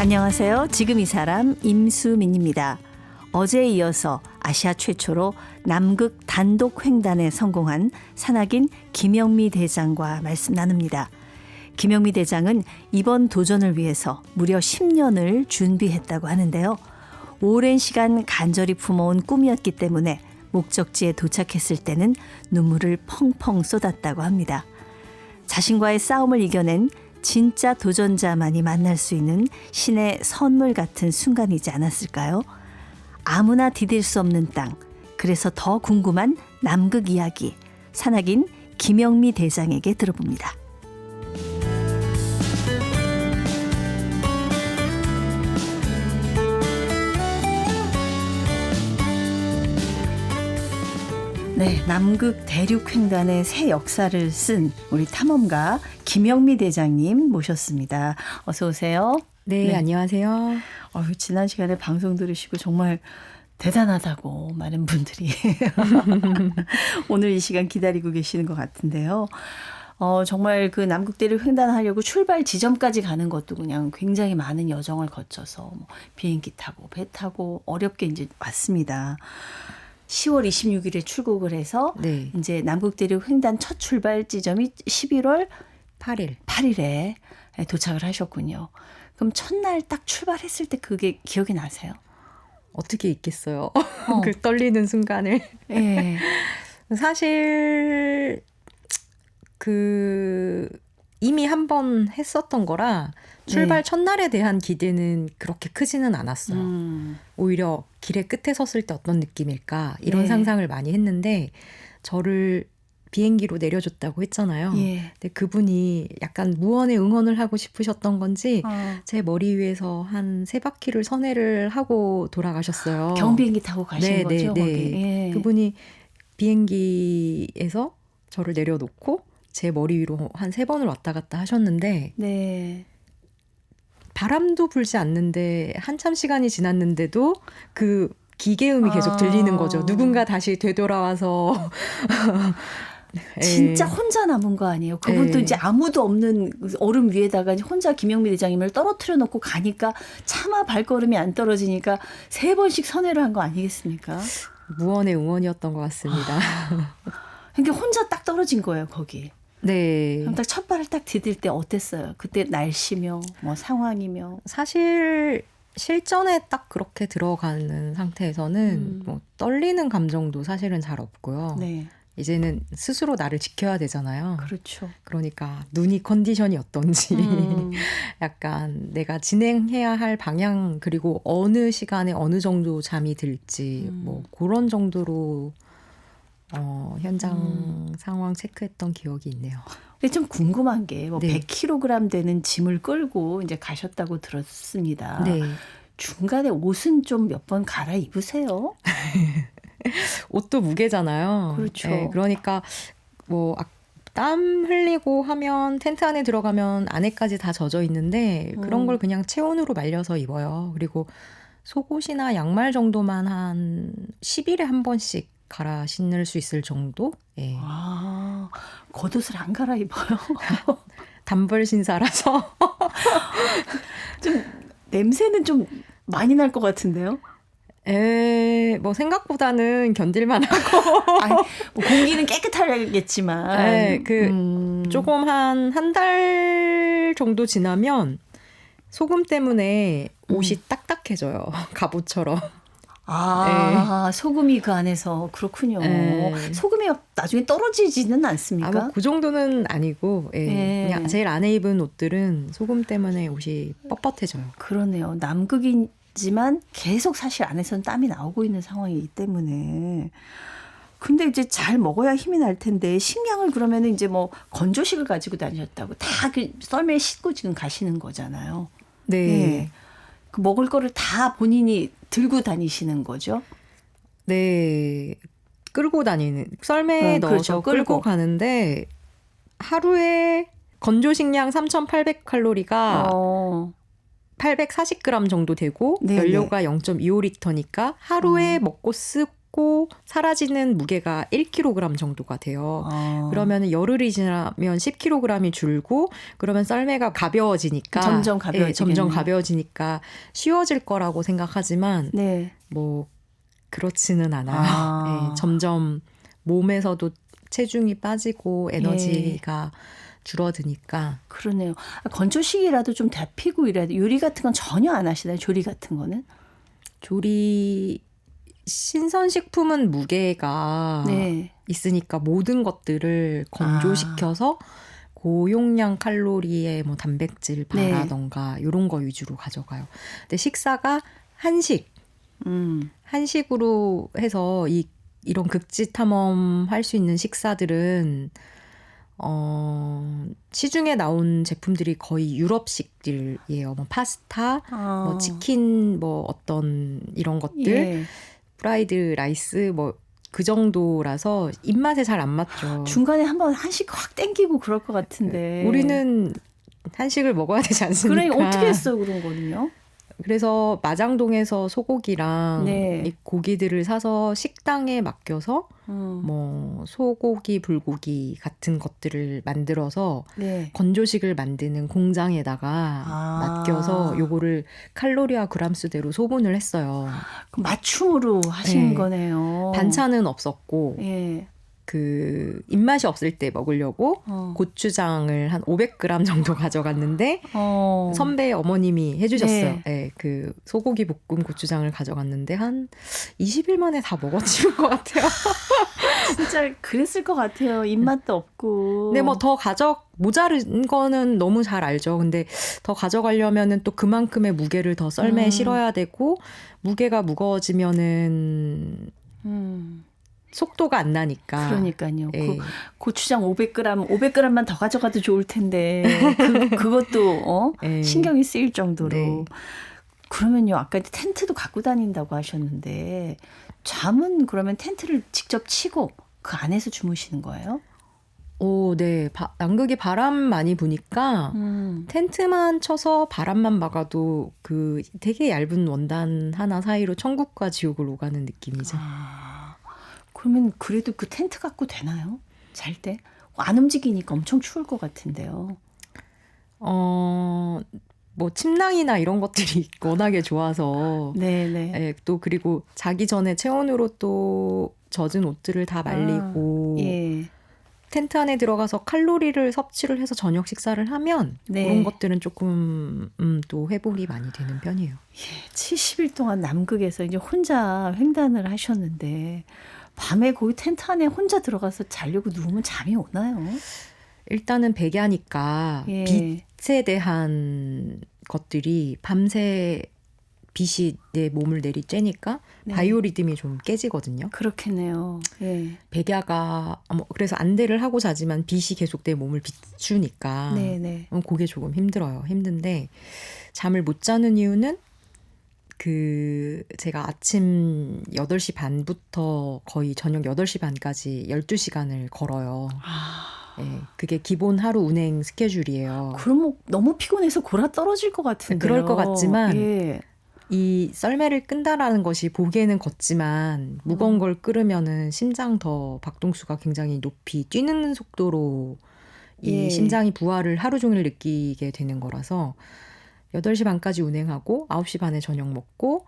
안녕하세요. 지금 이 사람 임수민입니다. 어제에 이어서 아시아 최초로 남극 단독 횡단에 성공한 산악인 김영미 대장과 말씀 나눕니다. 김영미 대장은 이번 도전을 위해서 무려 10년을 준비했다고 하는데요. 오랜 시간 간절히 품어온 꿈이었기 때문에 목적지에 도착했을 때는 눈물을 펑펑 쏟았다고 합니다. 자신과의 싸움을 이겨낸 진짜 도전자만이 만날 수 있는 신의 선물 같은 순간이지 않았을까요? 아무나 디딜 수 없는 땅, 그래서 더 궁금한 남극 이야기, 산악인 김영미 대장에게 들어봅니다. 네, 남극 대륙 횡단의 새 역사를 쓴 우리 탐험가 김영미 대장님 모셨습니다. 어서 오세요. 네, 안녕하세요. 지난 시간에 방송 들으시고 정말 대단하다고 많은 분들이 오늘 이 시간 기다리고 계시는 것 같은데요. 정말 그 남극 대륙 횡단하려고 출발 지점까지 가는 것도 그냥 굉장히 많은 여정을 거쳐서 비행기 타고 배 타고 어렵게 이제 왔습니다. 10월 26일에 출국을 해서 네. 이제 남극 대륙 횡단 첫 출발 지점이 11월 8일에 도착을 하셨군요. 그럼 첫날 딱 출발했을 때 그게 기억이 나세요? 어떻게 있겠어요? 그 떨리는 순간을. 네. 사실 이미 한 번 했었던 거라 출발 첫날에 대한 기대는 그렇게 크지는 않았어요. 오히려 길의 끝에 섰을 때 어떤 느낌일까 이런 상상을 많이 했는데 저를 비행기로 내려줬다고 했잖아요. 근데 그분이 약간 무언의 응원을 하고 싶으셨던 건지 제 머리 위에서 한 3바퀴를 선회를 하고 돌아가셨어요. 경비행기 타고 가신 거죠? 네. 그분이 비행기에서 저를 내려놓고 제 머리 위로 한 3번을 왔다 갔다 하셨는데 바람도 불지 않는데 한참 시간이 지났는데도 그 기계음이 계속 들리는 거죠. 누군가 다시 되돌아와서 진짜 혼자 남은 거 아니에요? 그분도 이제 아무도 없는 얼음 위에다가 혼자 김영미 대장님을 떨어뜨려 놓고 가니까 차마 발걸음이 안 떨어지니까 3번씩 선회를 한 거 아니겠습니까? 무언의 응원이었던 것 같습니다. 그러니까 혼자 딱 떨어진 거예요, 거기. 네. 그럼 딱 첫 발을 딱 디딜 때 어땠어요? 그때 날씨며 뭐 상황이며. 사실 실전에 딱 그렇게 들어가는 상태에서는 뭐 떨리는 감정도 사실은 잘 없고요. 이제는 스스로 나를 지켜야 되잖아요. 그렇죠. 그러니까 눈이 컨디션이 어떤지 약간 내가 진행해야 할 방향 그리고 어느 시간에 어느 정도 잠이 들지 뭐 그런 정도로 현장 상황 체크했던 기억이 있네요. 근데 좀 궁금한 게 뭐 100kg 되는 짐을 끌고 이제 가셨다고 들었습니다. 중간에 옷은 좀 몇 번 갈아입으세요? 옷도 무게잖아요. 그렇죠. 그러니까 뭐 땀 흘리고 하면 텐트 안에 들어가면 안에까지 다 젖어 있는데 그런 걸 그냥 체온으로 말려서 입어요. 그리고 속옷이나 양말 정도만 한 10일에 한 번씩 갈아 신을 수 있을 정도? 겉옷을 안 갈아입어요? 단벌 신사라서. 좀 냄새는 좀 많이 날 것 같은데요? 뭐 생각보다는 견딜만 하고. 아니, 뭐 공기는 깨끗하겠지만. 조금 한 달 정도 지나면 소금 때문에 옷이 딱딱해져요. 갑옷처럼. 소금이 그 안에서 그렇군요. 소금이 나중에 떨어지지는 않습니까? 뭐 그 정도는 아니고 그냥 제일 안에 입은 옷들은 소금 때문에 옷이 뻣뻣해져요. 그러네요. 남극이지만 계속 사실 안에서는 땀이 나오고 있는 상황이기 때문에. 근데 이제 잘 먹어야 힘이 날 텐데 식량을 그러면 이제 뭐 건조식을 가지고 다니셨다고 다 그 썰매에 싣고 지금 가시는 거잖아요. 그 먹을 거를 다 본인이 들고 다니시는 거죠? 네. 끌고 다니는 썰매에 넣어서 끌고 가는데 하루에 건조식량 3,800칼로리가 840g 정도 되고 연료가 0.25리터니까 하루에 먹고 쓰고 씻고 사라지는 무게가 1kg 정도가 돼요. 그러면 열흘이 지나면 10kg이 줄고 그러면 썰매가 가벼워지니까 점점 가벼워지니까 쉬워질 거라고 생각하지만 네. 뭐 그렇지는 않아요. 네, 점점 몸에서도 체중이 빠지고 에너지가 줄어드니까. 그러네요. 건조식이라도 좀 데피고 이래야 돼. 요리 같은 건 전혀 안 하시나요? 조리 같은 거는? 조리 신선식품은 무게가 네. 있으니까 모든 것들을 건조시켜서 고용량 칼로리의 뭐 단백질 바라던가 이런 거 위주로 가져가요. 근데 식사가 한식으로 해서 이런 극지 탐험할 수 있는 식사들은 시중에 나온 제품들이 거의 유럽식들이에요. 뭐 파스타, 뭐 치킨, 뭐 어떤 이런 것들, 예. 프라이드 라이스 뭐 그 정도라서 입맛에 잘 안 맞죠. 중간에 한번 한식 확 땡기고 그럴 것 같은데. 우리는 한식을 먹어야 되지 않습니까? 그래 어떻게 했어 그런 거는요? 그래서 마장동에서 소고기랑 네. 이 고기들을 사서 식당에 맡겨서 뭐 소고기, 불고기 같은 것들을 만들어서 네. 건조식을 만드는 공장에다가 맡겨서 요거를 칼로리와 그람수대로 소분을 했어요. 그럼 맞춤으로 하신 네. 거네요. 반찬은 없었고 예. 그 입맛이 없을 때 먹으려고 고추장을 한 500g 정도 가져갔는데 선배 어머님이 해주셨어요. 네. 네, 그 소고기 볶음 고추장을 가져갔는데 한 20일 만에 다 먹어치운 것 같아요. 진짜 그랬을 것 같아요. 입맛도 없고. 근데 뭐 더 모자른 거는 너무 잘 알죠. 근데 더 가져가려면은 또 그만큼의 무게를 더 썰매에 실어야 되고 무게가 무거워지면은 속도가 안 나니까. 그러니까요. 예. 고추장 500g만 더 가져가도 좋을 텐데 그것도 예. 신경이 쓰일 정도로. 네. 그러면요. 아까 텐트도 갖고 다닌다고 하셨는데 잠은 그러면 텐트를 직접 치고 그 안에서 주무시는 거예요? 오, 네. 남극이 바람 많이 부니까 텐트만 쳐서 바람만 막아도 그 되게 얇은 원단 하나 사이로 천국과 지옥을 오가는 느낌이죠. 그러면 그래도 그 텐트 갖고 되나요? 잘 때? 안 움직이니까 엄청 추울 것 같은데요. 뭐 침낭이나 이런 것들이 워낙에 좋아서 네네. 예, 또 그리고 자기 전에 체온으로 또 젖은 옷들을 다 말리고 예. 텐트 안에 들어가서 칼로리를 섭취를 해서 저녁 식사를 하면 네. 그런 것들은 조금 또 회복이 많이 되는 편이에요. 70일 동안 남극에서 이제 혼자 횡단을 하셨는데 밤에 거기 텐트 안에 혼자 들어가서 자려고 누우면 잠이 오나요? 일단은 백야니까 예. 빛에 대한 것들이 밤새 빛이 내 몸을 내리쬐니까 네. 바이오리듬이 좀 깨지거든요. 그렇겠네요. 예. 백야가 그래서 안대를 하고 자지만 빛이 계속 내 몸을 비추니까 네네. 그게 조금 힘들어요. 힘든데 잠을 못 자는 이유는 제가 아침 8시 반부터 거의 저녁 8시 반까지 12시간을 걸어요. 네, 그게 기본 하루 운행 스케줄이에요. 그럼 너무 피곤해서 골아 떨어질 것 같은데요. 그럴 것 같지만 예. 이 썰매를 끈다라는 것이 보기에는 걷지만 무거운 걸 끌으면은 심장 더 박동수가 굉장히 높이 뛰는 속도로 이 예. 심장이 부하를 하루 종일 느끼게 되는 거라서 8시 반까지 운행하고 9시 반에 저녁 먹고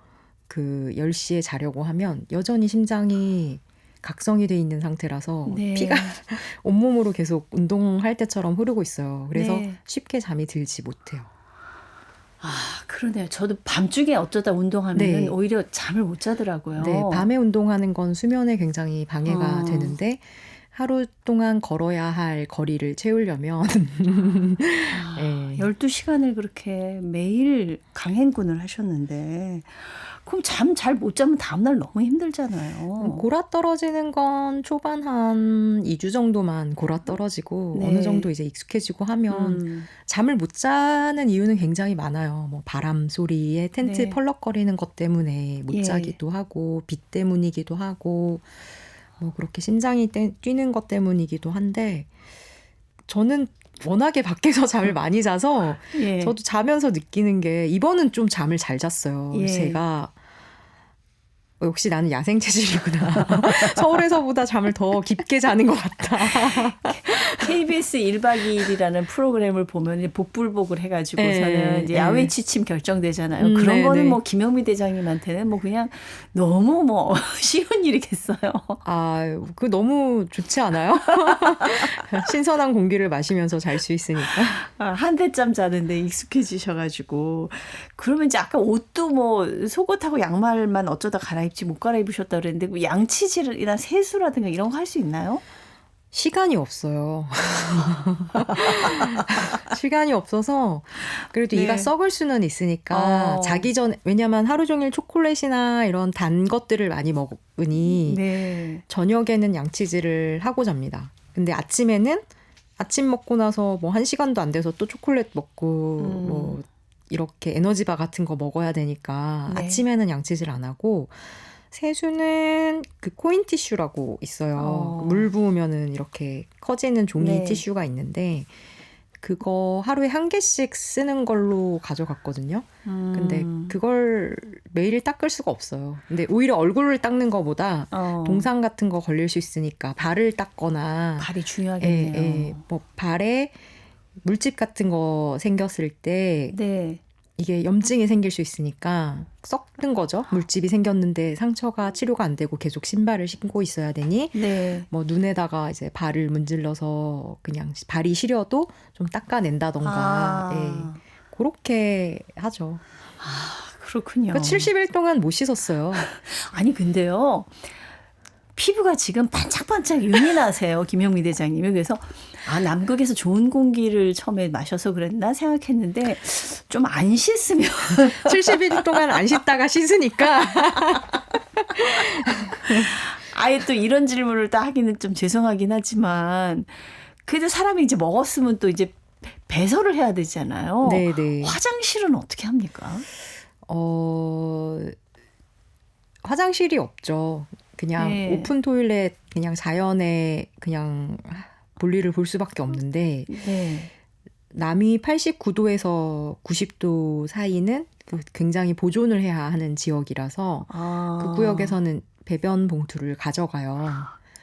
그 10시에 자려고 하면 여전히 심장이 각성이 돼 있는 상태라서 네. 피가 온몸으로 계속 운동할 때처럼 흐르고 있어요. 그래서 네. 쉽게 잠이 들지 못해요. 그러네요. 저도 밤중에 어쩌다 운동하면 네. 오히려 잠을 못 자더라고요. 네, 밤에 운동하는 건 수면에 굉장히 방해가 되는데 하루 동안 걸어야 할 거리를 채우려면 12시간을 그렇게 매일 강행군을 하셨는데 그럼 잠 잘 못 자면 다음날 너무 힘들잖아요. 골아 떨어지는 건 초반 한 2주 정도만 골아 떨어지고 네. 어느 정도 이제 익숙해지고 하면 잠을 못 자는 이유는 굉장히 많아요. 뭐 바람 소리에 텐트 네. 펄럭거리는 것 때문에 못 예. 자기도 하고 빛 때문이기도 하고 뭐 그렇게 심장이 뛰는 것 때문이기도 한데 저는 워낙에 밖에서 잠을 많이 자서 예. 저도 자면서 느끼는 게 이번은 좀 잠을 잘 잤어요. 예. 제가 역시 나는 야생 체질이구나. 서울에서보다 잠을 더 깊게 자는 것 같다. KBS 1박 2일이라는 프로그램을 보면 복불복을 해가지고서는 이제 야외 취침 결정되잖아요. 그런 거는 뭐 김영미 대장님한테는 뭐 그냥 너무 뭐 쉬운 일이겠어요. 아, 그 너무 좋지 않아요? 신선한 공기를 마시면서 잘 수 있으니까. 한 대짬 자는데 익숙해지셔가지고 그러면 이제 아까 옷도 뭐 속옷하고 양말만 어쩌다 갈아입지 못 갈아입으셨다 그랬는데 뭐 양치질이나 세수라든가 이런 거 할 수 있나요? 시간이 없어요. 시간이 없어서 그래도 네. 이가 썩을 수는 있으니까 자기 전에 왜냐하면 하루 종일 초콜릿이나 이런 단 것들을 많이 먹으니 네. 저녁에는 양치질을 하고 잡니다. 근데 아침에는 아침 먹고 나서 뭐 1시간도 안 돼서 또 초콜릿 먹고 뭐 이렇게 에너지바 같은 거 먹어야 되니까 네. 아침에는 양치질 안 하고 세수는 그 코인 티슈라고 있어요. 물 부으면은 이렇게 커지는 종이 네. 티슈가 있는데 그거 하루에 1개씩 쓰는 걸로 가져갔거든요. 근데 그걸 매일 닦을 수가 없어요. 근데 오히려 얼굴을 닦는 것보다 동상 같은 거 걸릴 수 있으니까 발을 닦거나 발이 중요하겠네요. 뭐 발에 물집 같은 거 생겼을 때 네. 이게 염증이 생길 수 있으니까 썩는 거죠. 물집이 생겼는데 상처가 치료가 안 되고 계속 신발을 신고 있어야 되니 네. 뭐 눈에다가 이제 발을 문질러서 그냥 발이 시려도 좀 닦아낸다던가 그렇게 하죠. 그렇군요. 70일 동안 못 씻었어요. 아니 근데요. 피부가 지금 반짝반짝 윤이 나세요. 김영미 대장님이. 그래서 남극에서 좋은 공기를 처음에 마셔서 그랬나 생각했는데 좀 안 씻으면 70일 동안 안 씻다가 씻으니까 아예 또 이런 질문을 또 하기는 좀 죄송하긴 하지만 그래도 사람이 이제 먹었으면 또 이제 배설을 해야 되잖아요. 네네. 화장실은 어떻게 합니까? 화장실이 없죠. 그냥 네. 오픈 토일렛 그냥 자연에 그냥 볼일을 볼 수밖에 없는데 네. 남위 89도에서 90도 사이는 굉장히 보존을 해야 하는 지역이라서 그 구역에서는 배변 봉투를 가져가요.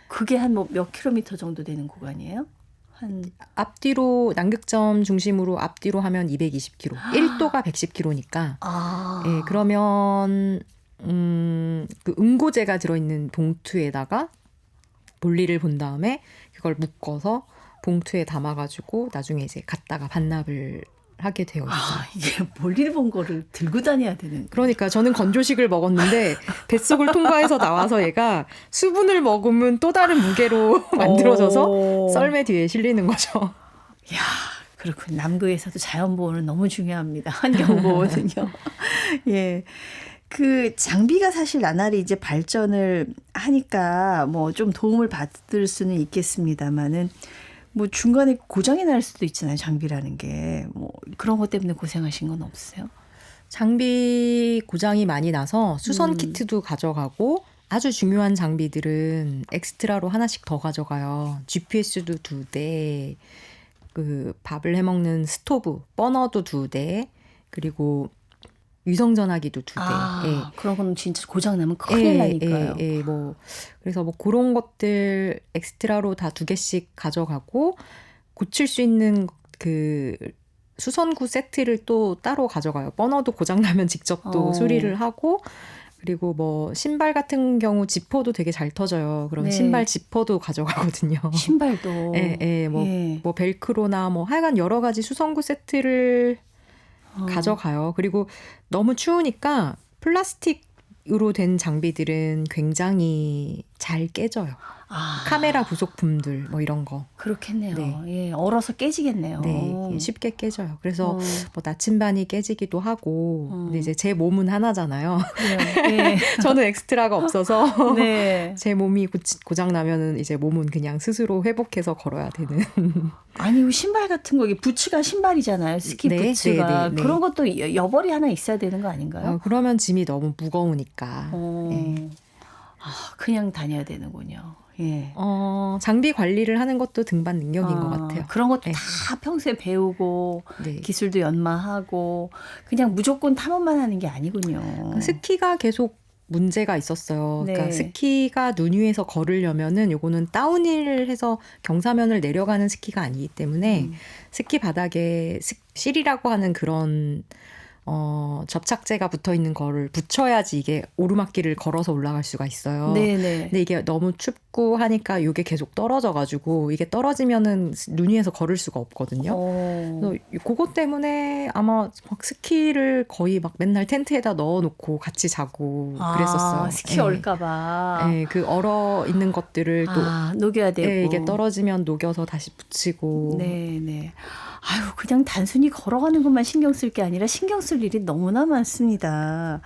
그게 한 뭐 몇 킬로미터 정도 되는 구간이에요? 한 앞뒤로 남극점 중심으로 앞뒤로 하면 220km. 1도가 110km니까. 예, 그러면 그 응고제가 들어있는 봉투에다가 볼일을 본 다음에 그걸 묶어서 봉투에 담아가지고 나중에 이제 갖다가 반납을 하게 되어 있어요. 이게 볼일 본 거를 들고 다녀야 되는. 그러니까 저는 건조식을 먹었는데 뱃속을 통과해서 나와서 얘가 수분을 머금은 또 다른 무게로 만들어져서 썰매 뒤에 실리는 거죠. 야, 그렇군요. 남극에서도 자연 보호는 너무 중요합니다. 환경 보호는요. 예. 그 장비가 사실 나날이 이제 발전을 하니까 뭐 좀 도움을 받을 수는 있겠습니다만은 뭐 중간에 고장이 날 수도 있잖아요. 장비라는 게. 뭐 그런 것 때문에 고생하신 건 없으세요? 장비 고장이 많이 나서 수선 키트도 가져가고 아주 중요한 장비들은 엑스트라로 하나씩 더 가져가요. GPS도 2대, 그 밥을 해먹는 스토브, 버너도 2대, 그리고 위성전화기도 2대. 예. 그런 건 진짜 고장 나면 큰일 나니까요. 뭐 그래서 뭐 그런 것들 엑스트라로 다 2개씩 가져가고 고칠 수 있는 그 수선구 세트를 또 따로 가져가요. 버너도 고장 나면 직접 또 수리를 하고 그리고 뭐 신발 같은 경우 지퍼도 되게 잘 터져요. 그럼 네. 신발 지퍼도 가져가거든요. 신발도. 뭐 벨크로나 뭐 하여간 여러 가지 수선구 세트를 가져가요. 그리고 너무 추우니까 플라스틱으로 된 장비들은 굉장히 잘 깨져요. 카메라 부속품들 뭐 이런 거. 그렇겠네요. 네. 예, 얼어서 깨지겠네요. 네, 쉽게 깨져요. 그래서 뭐 나침반이 깨지기도 하고, 근데 이제 제 몸은 하나잖아요. 네. 저는 엑스트라가 없어서 네. 제 몸이 고장 나면은 이제 몸은 그냥 스스로 회복해서 걸어야 되는. 아니 신발 같은 거 이게 부츠가 신발이잖아요. 스키 네, 부츠가 네. 그런 것도 여벌이 하나 있어야 되는 거 아닌가요? 그러면 짐이 너무 무거우니까. 네. 그냥 다녀야 되는군요. 예. 장비 관리를 하는 것도 등반 능력인 것 같아요. 그런 것도 네. 다 평소에 배우고 네. 기술도 연마하고 그냥 무조건 탐험만 하는 게 아니군요. 스키가 계속 문제가 있었어요. 네. 그러니까 스키가 눈 위에서 걸으려면은 요거는 다운힐을 해서 경사면을 내려가는 스키가 아니기 때문에 스키 바닥에 실이라고 하는 그런 접착제가 붙어 있는 거를 붙여야지 이게 오르막길을 걸어서 올라갈 수가 있어요. 네네. 근데 이게 너무 춥고 하니까 이게 계속 떨어져가지고 이게 떨어지면은 눈 위에서 걸을 수가 없거든요. 그래서 그것 때문에 아마 막 스키를 거의 막 맨날 텐트에다 넣어놓고 같이 자고 그랬었어요. 스키 네. 얼까봐. 네, 그 얼어 있는 것들을 또 녹여야 되고. 네, 이게 떨어지면 녹여서 다시 붙이고. 네네. 아유, 그냥 단순히 걸어가는 것만 신경 쓸 게 아니라 신경 쓸 일이 너무나 많습니다.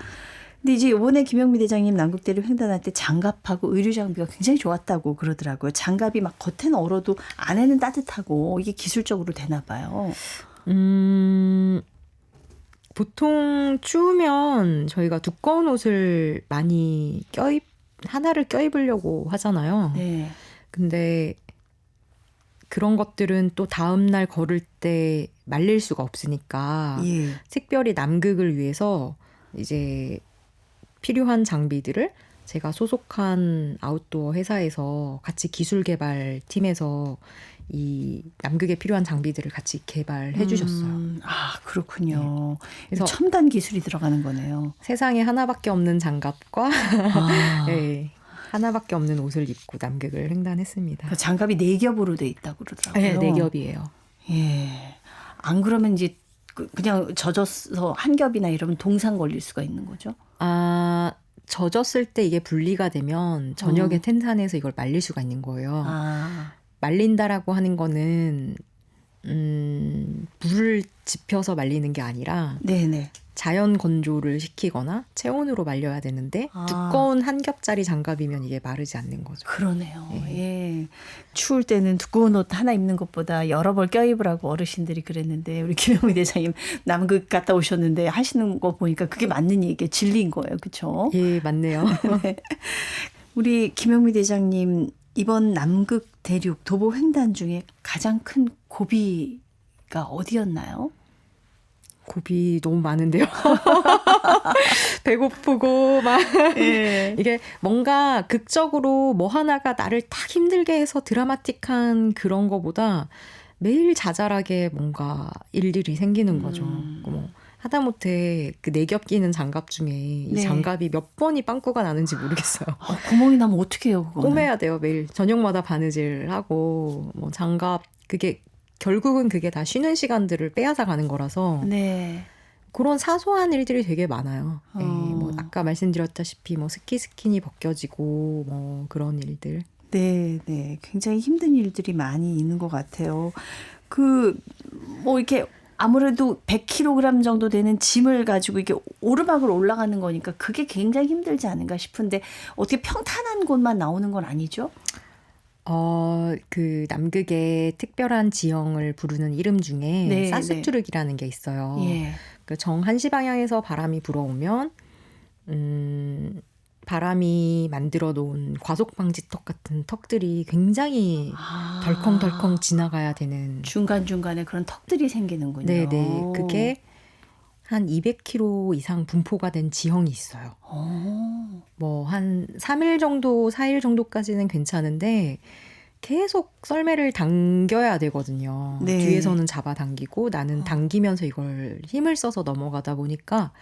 근데 이제 이번에 김영미 대장님 남극대륙 횡단할 때 장갑하고 의류 장비가 굉장히 좋았다고 그러더라고요. 장갑이 막 겉에는 얼어도 안에는 따뜻하고 이게 기술적으로 되나 봐요. 보통 추우면 저희가 두꺼운 옷을 많이 하나를 껴입으려고 하잖아요. 네. 근데 그런 것들은 또 다음날 걸을 때 말릴 수가 없으니까 예. 특별히 남극을 위해서 이제 필요한 장비들을 제가 소속한 아웃도어 회사에서 같이 기술 개발 팀에서 이 남극에 필요한 장비들을 같이 개발해 주셨어요. 그렇군요. 네. 그래서 첨단 기술이 들어가는 거네요. 세상에 하나밖에 없는 장갑과 네, 하나밖에 없는 옷을 입고 남극을 횡단했습니다. 그 장갑이 4겹으로 돼 있다고 그러더라고요. 네, 4겹이에요. 예. 안 그러면 이제 그냥 젖어서 한 겹이나 이러면 동상 걸릴 수가 있는 거죠? 젖었을 때 이게 분리가 되면 저녁에 텐트 안에서 이걸 말릴 수가 있는 거예요. 말린다라고 하는 거는 불을 지펴서 말리는 게 아니라 네네. 자연 건조를 시키거나 체온으로 말려야 되는데 두꺼운 한 겹짜리 장갑이면 이게 마르지 않는 거죠. 그러네요. 네. 예. 추울 때는 두꺼운 옷 하나 입는 것보다 여러 벌 껴입으라고 어르신들이 그랬는데 우리 김영미 대장님 남극 갔다 오셨는데 하시는 거 보니까 그게 맞는 얘기에 진리인 거예요. 그렇죠? 예, 맞네요. 네. 우리 김영미 대장님 이번 남극 대륙 도보 횡단 중에 가장 큰 고비가 어디였나요? 고비 너무 많은데요. 배고프고 막 예. 이게 뭔가 극적으로 뭐 하나가 나를 딱 힘들게 해서 드라마틱한 그런 거보다 매일 자잘하게 뭔가 일들이 생기는 거죠. 뭐 하다못해 그 4겹 끼는 장갑 중에 이 장갑이 몇 번이 빵꾸가 나는지 모르겠어요. 구멍이 나면 어떻게 해요, 그거는? 꼬매야 돼요. 매일 저녁마다 바느질하고 뭐 장갑 그게 결국은 그게 다 쉬는 시간들을 빼앗아 가는 거라서 네. 그런 사소한 일들이 되게 많아요. 네, 뭐 아까 말씀드렸다시피 뭐 스킨이 벗겨지고 뭐 그런 일들. 네, 네. 굉장히 힘든 일들이 많이 있는 것 같아요. 뭐 이렇게 아무래도 100kg 정도 되는 짐을 가지고 이게 오르막을 올라가는 거니까 그게 굉장히 힘들지 않은가 싶은데 어떻게 평탄한 곳만 나오는 건 아니죠? 그 남극의 특별한 지형을 부르는 이름 중에 네, 사스투르기라는 게 있어요. 예. 그 정한시 방향에서 바람이 불어오면 바람이 만들어 놓은 과속 방지턱 같은 턱들이 굉장히 덜컹덜컹 지나가야 되는 중간중간에 그런 턱들이 생기는군요. 네네. 그게 한 200km 이상 분포가 된 지형이 있어요. 뭐 한 3일 정도, 4일 정도까지는 괜찮은데 계속 썰매를 당겨야 되거든요. 네. 뒤에서는 잡아당기고 나는 당기면서 이걸 힘을 써서 넘어가다 보니까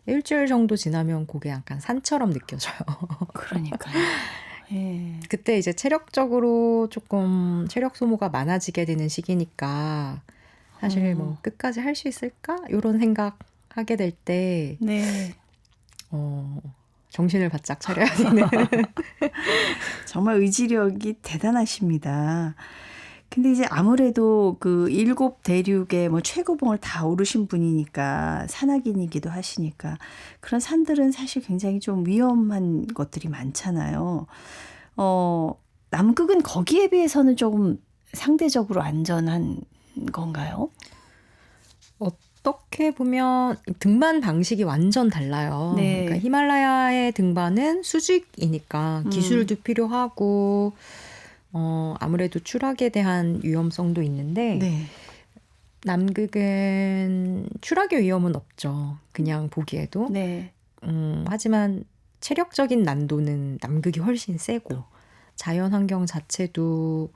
일주일 정도 지나면 그게 약간 산처럼 느껴져요. 그러니까요. 예. 그때 이제 체력적으로 조금 체력 소모가 많아지게 되는 시기니까 사실 뭐 끝까지 할 수 있을까? 이런 생각하게 될 때 네. 정신을 바짝 차려야 되는. 정말 의지력이 대단하십니다. 근데 이제 아무래도 그 7대륙의 뭐 최고봉을 다 오르신 분이니까 산악인이기도 하시니까 그런 산들은 사실 굉장히 좀 위험한 것들이 많잖아요. 남극은 거기에 비해서는 조금 상대적으로 안전한 건가요? 어떻게 보면 등반 방식이 완전 달라요. 네. 그러니까 히말라야의 등반은 수직이니까 기술도 필요하고 아무래도 추락에 대한 위험성도 있는데 네. 남극은 추락의 위험은 없죠. 그냥 보기에도. 네. 하지만 체력적인 난도는 남극이 훨씬 세고 자연 환경 자체도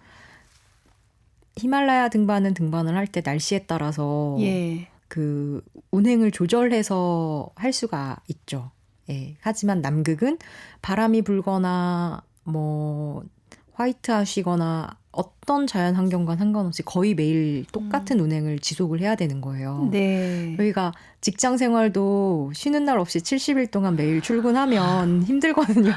히말라야 등반을 할 때 날씨에 따라서 예. 그 운행을 조절해서 할 수가 있죠. 예. 하지만 남극은 바람이 불거나 뭐 화이트아웃이거나 어떤 자연 환경과 상관없이 거의 매일 똑같은 운행을 지속을 해야 되는 거예요. 네. 저희가 직장 생활도 쉬는 날 없이 70일 동안 매일 출근하면 힘들거든요.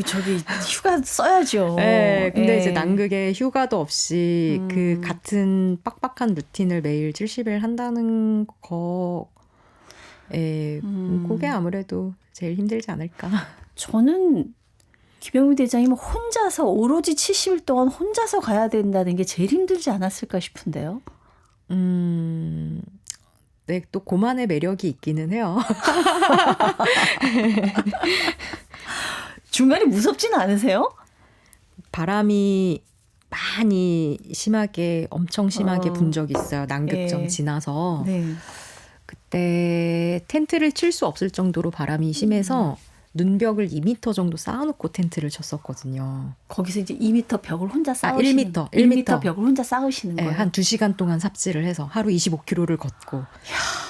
저기 휴가 써야죠. 네, 근데 예. 이제 남극에 휴가도 없이 그 같은 빡빡한 루틴을 매일 70일 한다는 거, 그게 아무래도 제일 힘들지 않을까. 저는 김영미 대장님 혼자서 오로지 70일 동안 혼자서 가야 된다는 게 제일 힘들지 않았을까 싶은데요. 네, 또 고만의 매력이 있기는 해요. 중간에 무섭지는 않으세요? 바람이 많이 심하게, 엄청 심하게 분 적이 있어요. 남극점 예. 지나서. 네. 그때 텐트를 칠 수 없을 정도로 바람이 심해서 눈벽을 2m 정도 쌓아놓고 텐트를 쳤었거든요. 거기서 이제 2m 벽을 혼자 쌓으시는 1m. 1m 벽을 혼자 쌓으시는 네, 거예요. 한 2시간 동안 삽질을 해서 하루 25km를 걷고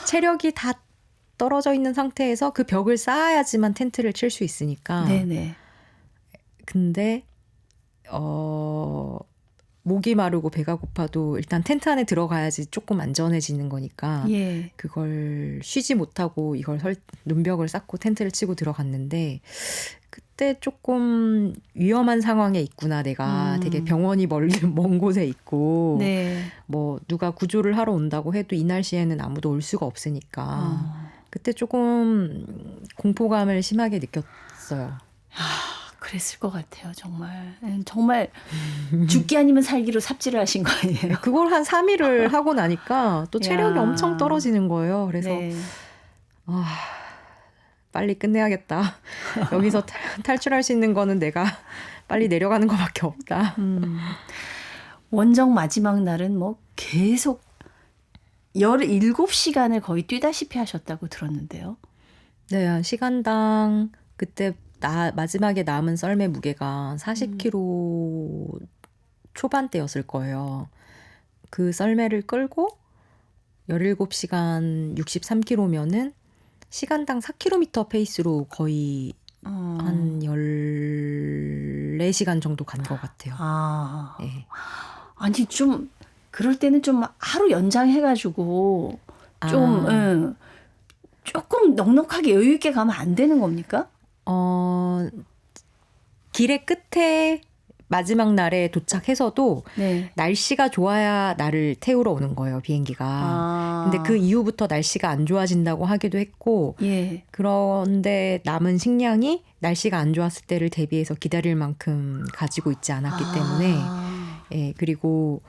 체력이 다 떨어져 있는 상태에서 그 벽을 쌓아야지만 텐트를 칠 수 있으니까. 네네. 근데 목이 마르고 배가 고파도 일단 텐트 안에 들어가야지 조금 안전해지는 거니까 예. 그걸 쉬지 못하고 이걸 눈벽을 쌓고 텐트를 치고 들어갔는데 그때 조금 위험한 상황에 있구나. 내가 되게 병원이 먼 곳에 있고 네. 뭐 누가 구조를 하러 온다고 해도 이 날씨에는 아무도 올 수가 없으니까 그때 조금 공포감을 심하게 느꼈어요. 그랬을 것 같아요. 정말 죽기 아니면 살기로 삽질을 하신 거 아니에요? 그걸 한 3일을 하고 나니까 또 체력이 야. 엄청 떨어지는 거예요. 그래서 네. 빨리 끝내야겠다. 여기서 탈출할 수 있는 거는 내가 빨리 내려가는 것밖에 없다. 원정 마지막 날은 뭐 계속 17시간을 거의 뛰다시피 하셨다고 들었는데요. 네, 한 시간당 그때 마지막에 남은 썰매 무게가 40kg 초반대였을 거예요. 그 썰매를 끌고 17시간 63km면은 시간당 4km 페이스로 거의 한 14시간 정도 간 것 같아요. 네. 아니 좀 그럴 때는 좀 하루 연장해가지고 좀 조금 넉넉하게 여유 있게 가면 안 되는 겁니까? 길의 끝에 마지막 날에 도착해서도 네. 날씨가 좋아야 나를 태우러 오는 거예요, 비행기가. 근데 그 이후부터 날씨가 안 좋아진다고 하기도 했고 예. 그런데 남은 식량이 날씨가 안 좋았을 때를 대비해서 기다릴 만큼 가지고 있지 않았기 때문에 예, 그리고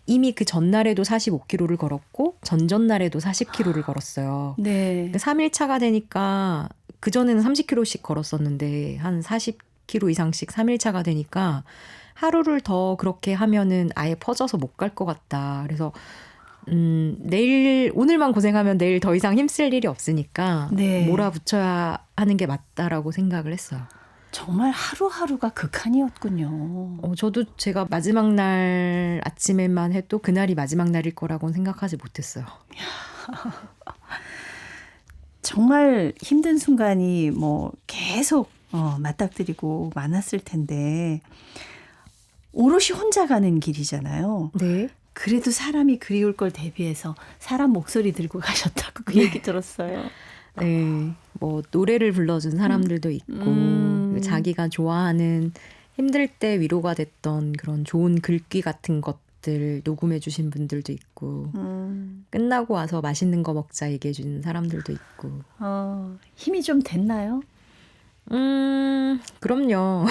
이미 그 전날에도 45km를 걸었고 전전날에도 40km를 걸었어요. 네. 근데 3일차가 되니까 그전에는 30km씩 걸었었는데 한 40km 이상씩 3일차가 되니까 하루를 더 그렇게 하면은 아예 퍼져서 못 갈 것 같다. 그래서 오늘만 고생하면 내일 더 이상 힘쓸 일이 없으니까 네. 몰아붙여야 하는 게 맞다라고 생각을 했어요. 정말 하루하루가 극한이었군요. 저도 제가 마지막 날 아침에만 해도 그날이 마지막 날일 거라고는 생각하지 못했어요. 정말 힘든 순간이 뭐 계속 맞닥뜨리고 많았을 텐데 오롯이 혼자 가는 길이잖아요. 네. 그래도 사람이 그리울 걸 대비해서 사람 목소리 들고 가셨다고 그 얘기 들었어요. 네, 뭐 노래를 불러준 사람들도 있고 자기가 좋아하는 힘들 때 위로가 됐던 그런 좋은 글귀 같은 것들 녹음해 주신 분들도 있고 끝나고 와서 맛있는 거 먹자 얘기해 주는 사람들도 있고 힘이 좀 됐나요? 그럼요.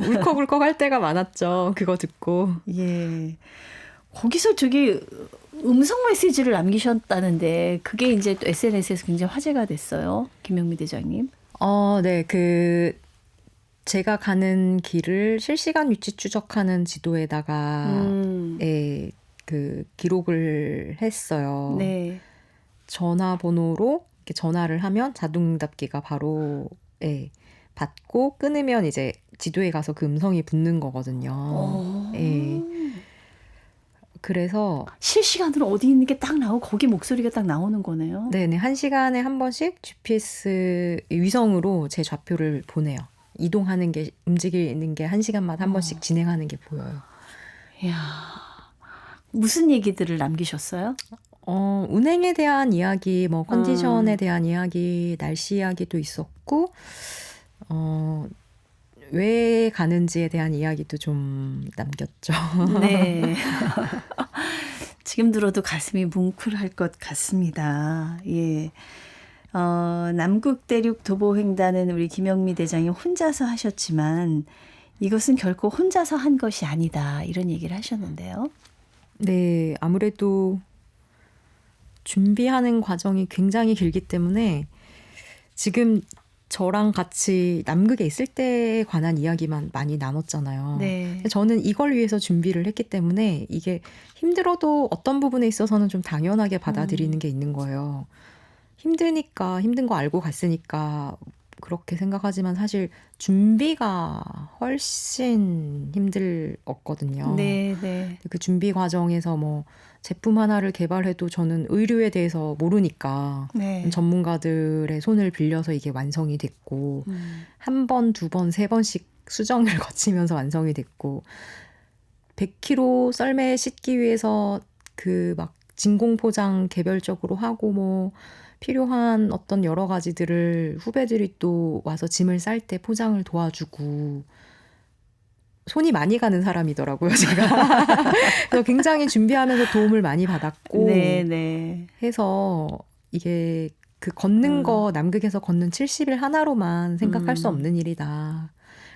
울컥울컥 할 때가 많았죠. 그거 듣고. 예. 거기서 저기 음성 메시지를 남기셨다는데 그게 이제 또 SNS에서 굉장히 화제가 됐어요. 김영미 대장님. 네. 제가 가는 길을 실시간 위치 추적하는 지도에다가 기록을 했어요. 네. 전화번호로 이렇게 전화를 하면 자동응답기가 바로 받고 끊으면 이제 지도에 가서 그 음성이 붙는 거거든요. 예. 그래서 실시간으로 어디 있는 게 딱 나오고 거기 목소리가 딱 나오는 거네요. 네네 1시간에 한 번씩 GPS 위성으로 제 좌표를 보내요. 이동하는 게 움직이는 게 1시간마다 한 번씩 진행하는 게 보여요. 이야, 무슨 얘기들을 남기셨어요? 운행에 대한 이야기, 뭐 컨디션에 대한 이야기, 날씨 이야기도 있었고, 왜 가는지에 대한 이야기도 좀 남겼죠. 네. 지금 들어도 가슴이 뭉클할 것 같습니다. 예. 남극 대륙 도보횡단은 우리 김영미 대장이 혼자서 하셨지만 이것은 결코 혼자서 한 것이 아니다. 이런 얘기를 하셨는데요. 네, 아무래도 준비하는 과정이 굉장히 길기 때문에 지금 저랑 같이 남극에 있을 때에 관한 이야기만 많이 나눴잖아요. 네. 저는 이걸 위해서 준비를 했기 때문에 이게 힘들어도 어떤 부분에 있어서는 좀 당연하게 받아들이는 게 있는 거예요. 힘드니까 힘든 거 알고 갔으니까 그렇게 생각하지만 사실 준비가 훨씬 힘들었거든요. 네, 네. 그 준비 과정에서 뭐 제품 하나를 개발해도 저는 의류에 대해서 모르니까 네. 전문가들의 손을 빌려서 이게 완성이 됐고 한 번, 두 번, 세 번씩 수정을 거치면서 완성이 됐고 100kg 썰매 싣기 위해서 그 막 진공 포장 개별적으로 하고 뭐 필요한 어떤 여러 가지들을 후배들이 또 와서 짐을 쌀 때 포장을 도와주고 손이 많이 가는 사람이더라고요, 제가. 그래서 굉장히 준비하면서 도움을 많이 받았고 네, 네. 해서 이게 그 걷는 거 남극에서 걷는 70일 하나로만 생각할 수 없는 일이다.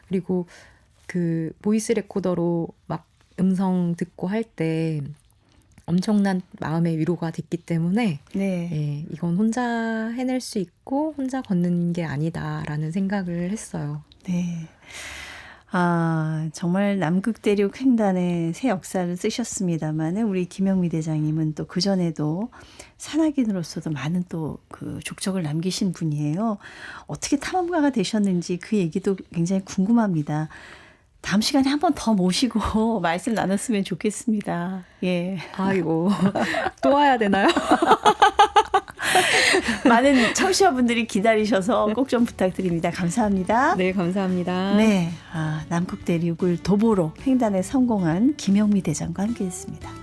그리고 그 보이스 레코더로 막 음성 듣고 할 때 엄청난 마음의 위로가 됐기 때문에 네. 예, 이건 혼자 해낼 수 있고 혼자 걷는 게 아니다라는 생각을 했어요. 네. 아, 정말 남극 대륙 횡단의 새 역사를 쓰셨습니다만은 우리 김영미 대장님은 또 그전에도 산악인으로서도 많은 또 그 족적을 남기신 분이에요. 어떻게 탐험가가 되셨는지 그 얘기도 굉장히 궁금합니다. 다음 시간에 한 번 더 모시고 말씀 나눴으면 좋겠습니다. 예. 아이고 또 와야 되나요? 많은 청취자분들이 기다리셔서 꼭 좀 부탁드립니다. 감사합니다. 네, 감사합니다. 네, 남극 대륙을 도보로 횡단에 성공한 김영미 대장과 함께했습니다.